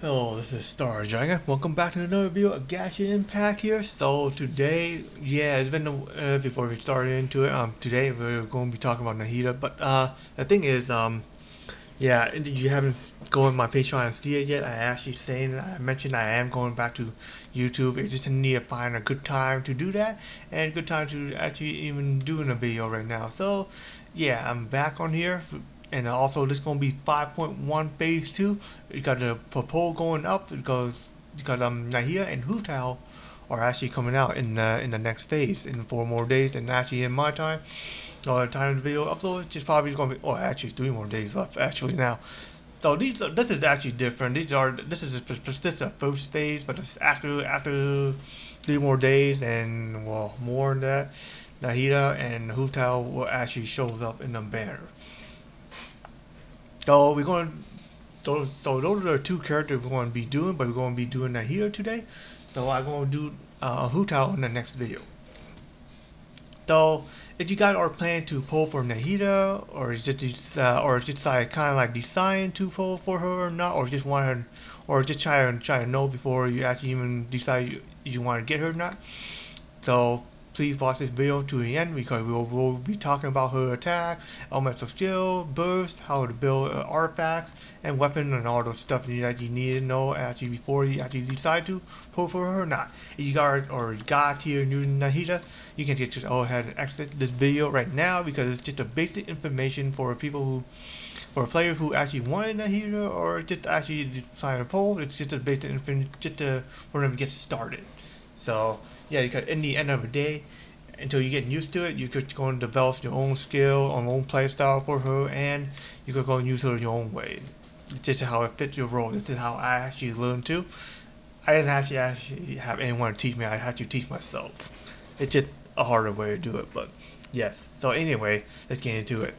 Hello, this is Star Dragon. Welcome back to another video of Genshin Impact here. So today, it's been before we started into it. Today we're going to be talking about Nahida. But the thing is, you haven't gone on my Patreon and see it yet. I mentioned I am going back to YouTube. I just need to find a good time to do that and a good time to actually even doing a video right now. So yeah, I'm back on here. And also, this is going to be 5.1 phase 2. You got the proposal going up because Nahida and Hu Tao are actually coming out in the next phase in 4 more days. And actually, in my time, the time of the video upload, it's just probably going to be actually 3 more days left actually now. So this is actually different. This is the first phase, but it's after 3 more days and more than that, Nahida and Hu Tao will actually shows up in the banner. So those are the 2 characters we're going to be doing, but we're going to be doing Nahida today. So I'm going to do Hu Tao in the next video. So if you guys are planning to pull for Nahida, or just like kind of like decide to pull for her or not, or just want her, or just try to know before you actually even decide you want to get her or not. So please watch this video to the end because we'll be talking about her attack, elements of skill, burst, how to build artifacts and weapons, and all those stuff that you need to know actually before you actually decide to pull for her or not. If you got here new to Nahida, you can just go ahead and exit this video right now because it's just a basic information for for players who actually wanted Nahida or just actually decide to pull. It's just a basic information for them to get started. So yeah, you could, in the end of the day, until you get used to it, you could go and develop your own skill, your own play style for her, and you could go and use her your own way. This is how it fits your role. This is how I actually learned to. I didn't actually have anyone to teach me. I had to teach myself. It's just a harder way to do it, but yes. So anyway, let's get into it.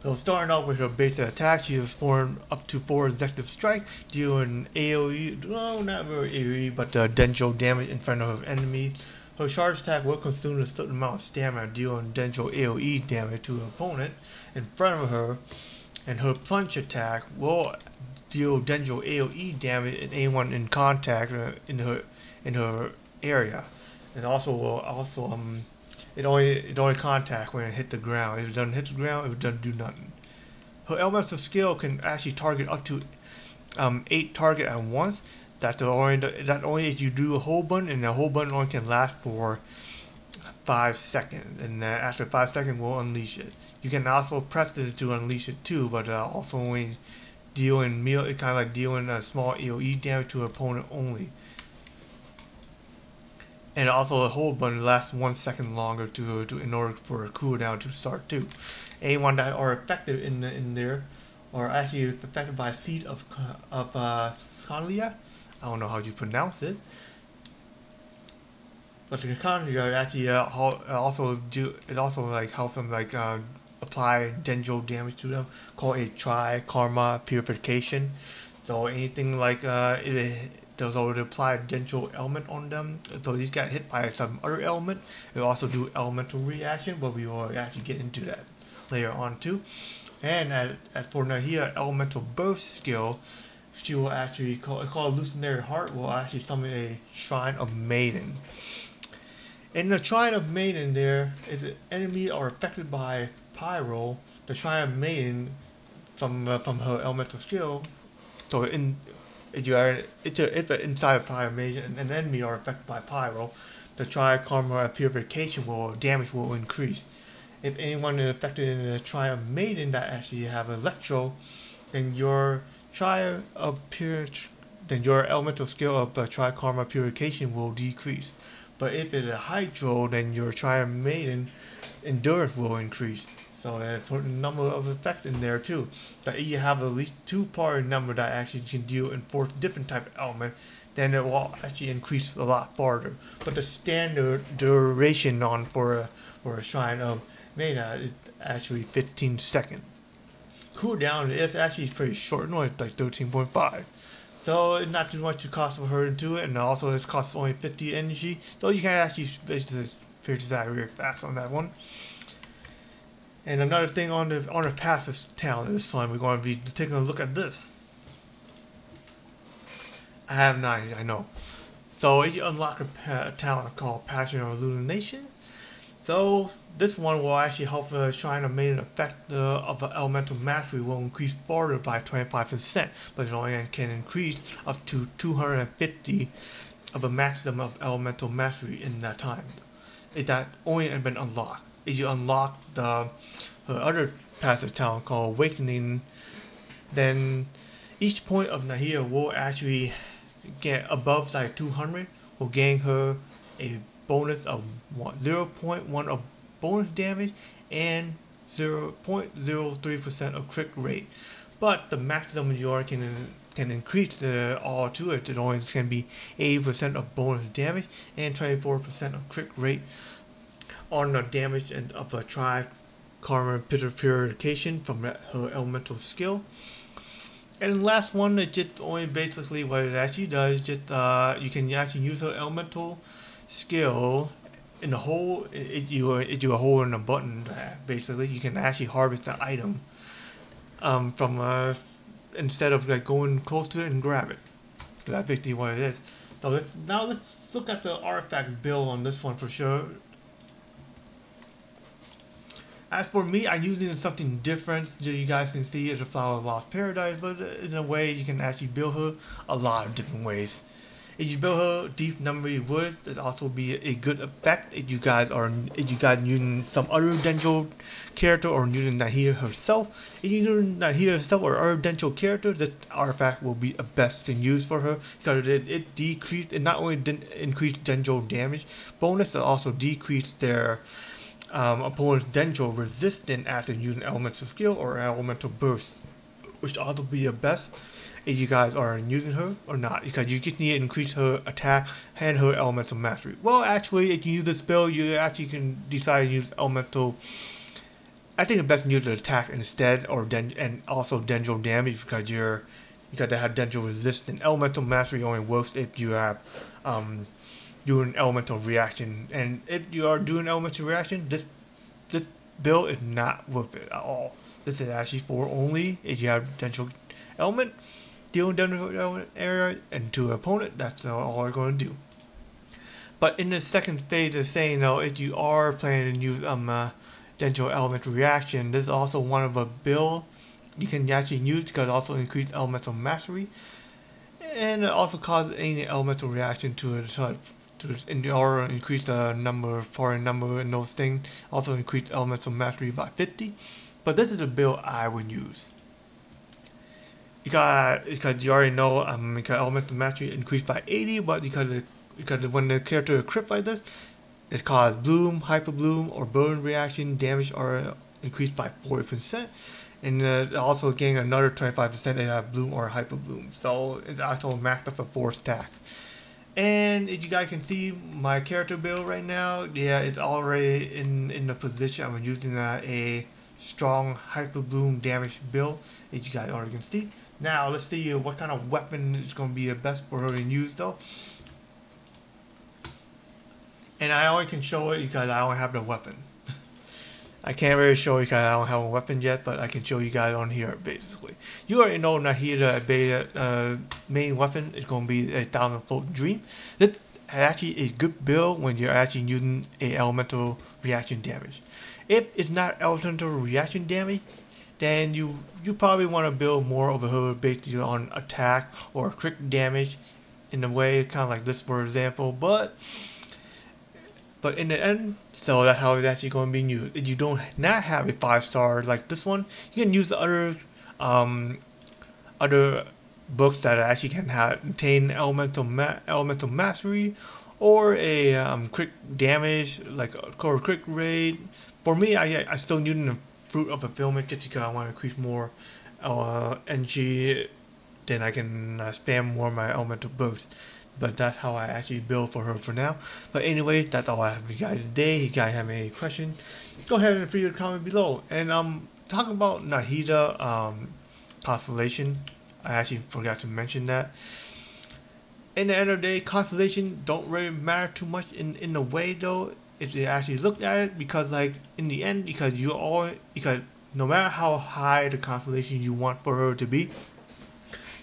So starting off with her basic attack, she is formed up to 4 executive strike, dealing AoE, no, not really AoE, but Denjo damage in front of her enemy. Her charge attack will consume a certain amount of stamina, dealing Denjo AoE damage to an opponent in front of her, and her plunge attack will deal Denjo AoE damage in anyone in contact in her area, and it only contact when it hit the ground. If it doesn't hit the ground, it doesn't do nothing. Her elements of skill can actually target up to 8 targets at once. That only if you do a whole button, and the whole button only can last for 5 seconds. And after 5 seconds, we'll unleash it. You can also press it to unleash it too, but also only dealing kind of like dealing a small AoE damage to an opponent only. And also the hold button lasts 1 second longer in order for a cooldown to start too. Anyone that are affected in there are actually affected by Seed of Conlia. I don't know how you pronounce it. But the Conlia actually also like helps them like apply Denjo damage to them, called a Karma Purification. So anything like those would apply a Denjo element on them. So these got hit by some other element. It will also do elemental reaction, but we will actually get into that later on too. And as for Nahida elemental burst skill, she will actually called Lucenary Heart, will actually summon a Shrine of Maiden. In the Shrine of Maiden there, if the enemy are affected by Pyro, the Shrine of Maiden from her elemental skill, so if inside of Pyro Mage and an enemy are affected by Pyro, the Karma Purification damage will increase. If anyone is affected in the Triumph Maiden that actually have Electro, then your elemental skill of Karma Purification will decrease. But if it's a Hydro, then your Triumph Maiden Endurance will increase. So put a number of effects in there too. That you have at least 2 part number that actually can deal in 4 different type of elements, then it will actually increase a lot farther. But the standard duration for a Shrine of Maiden is actually 15 seconds. Cooldown is actually pretty short, only like 13.5. So it's not too much to cost for her to do it, and also it costs only 50 energy. So you can actually finish that really fast on that one. And another thing on the passive talent this time, we're going to be taking a look at this. I have 9, I know. So you unlock a talent called Passion or Illumination. So this one will actually help trying to make an effect of the elemental mastery will increase further by 25%, but it only can increase up to 250 of a maximum of elemental mastery in that time. That only has been unlocked. If you unlock the her other passive talent called Awakening, then each point of Nahida will actually get above like 200 will gain her a bonus of 0.1 of bonus damage and 0.03% of crit rate. But the maximum you can increase the all to it. It only can be 80% of bonus damage and 24% of crit rate on the damage and of a tri karma purification from her elemental skill. And the last one, it just only basically what it actually does, just you can actually use her elemental skill in the hole. It do a hole in the button. Basically, you can actually harvest the item from instead of like going close to it and grab it. So that's basically what it is. So let's look at the artifact build on this one for sure. As for me, I'm using something different so you guys can see it's a Flower of Lost Paradise, but in a way you can actually build her a lot of different ways. If you build her deep numbery wood, it'll also be a good effect if you guys using some other Denjo character or using Nahida herself. If you're using Nahida herself or other Denjo character, this artifact will be the best thing used for her because it not only didn't increase Denjo damage bonus, it also decreased their opponent's Denjo resistant after using elemental skill or elemental burst, which ought to be the best if you guys are using her or not, because you just need to increase her attack and her elemental mastery. Well, actually, if you use this spell, you actually can decide to use elemental. I think the best to use the attack instead, and also Denjo damage because you got to have Denjo resistant. Elemental mastery only works if you have doing elemental reaction, and if you are doing elemental reaction, this build is not worth it at all. This is actually for only if you have potential element, dealing Denjo element area and to an opponent. That's all we're going to do. But in the second phase of saying though, if you are planning to use Denjo elemental reaction, this is also one of a build you can actually use because it also increase elemental mastery, and it also causes any elemental reaction to it. In order to increase the number, foreign number, and those things, also increase elemental mastery by 50. But this is the build I would use. Because you already know, because elemental mastery increased by 80, but because when the character is crit like this, it causes bloom, hyper bloom, or burn reaction damage are increased by 40%, and also gain another 25% they have bloom or hyper bloom. So it also maxed up for 4 stacks. And if you guys can see my character build right now, yeah, it's already in the position I'm using a strong hyper bloom damage build, as you guys already can see. Now let's see what kind of weapon is going to be the best for her to use though. And I only can show it because I don't have the weapon. I can't really show you because I don't have a weapon yet, but I can show you guys on here basically. You already know Nahida beta main weapon is going to be a 1000-fold dream. This actually is good build when you're actually using a elemental reaction damage. If it's not elemental reaction damage, then you probably want to build more over her based on attack or crit damage in a way kind of like this for example, but in the end, so that's how it's actually going to be used. If you don't not have a 5-star like this one, you can use the other books that actually can contain elemental mastery or a crit damage like or crit rate. For me, I still using the fruit of fulfillment just because I want to increase more NG, then I can spam more of my elemental boost. But that's how I actually build for her for now. But anyway, that's all I have for you guys today. If you guys have any questions, go ahead and leave a comment below. And talking about Nahida constellation, I actually forgot to mention that. In the end of the day, constellation don't really matter too much in a way though, if you actually look at it, because like in the end, because no matter how high the constellation you want for her to be,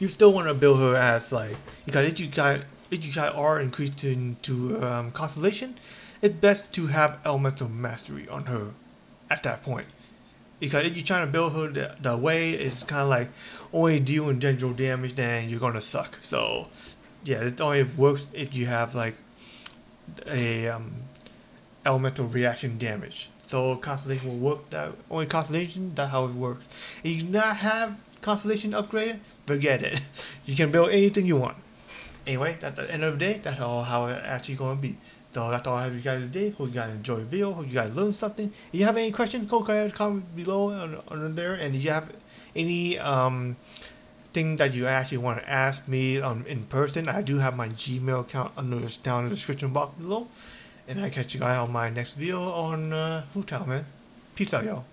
you still want to build her as like, because if you got R increased into constellation, it's best to have elemental mastery on her at that point. Because if you're trying to build her the way it's kind of like only dealing general damage, then you're gonna suck. So yeah, it only works if you have like a elemental reaction damage. So constellation will work that only constellation. That's how it works. If you do not have constellation upgraded, forget it. You can build anything you want. Anyway, that's the end of the day. That's all how it actually gonna be. So that's all I have for you guys today. Hope you guys enjoy the video. Hope you guys learned something. If you have any questions, go ahead comment below on there. And if you have any thing that you actually want to ask me in person, I do have my Gmail account down in the description box below. And I catch you guys on my next video on Hu Tao, man. Peace out, y'all.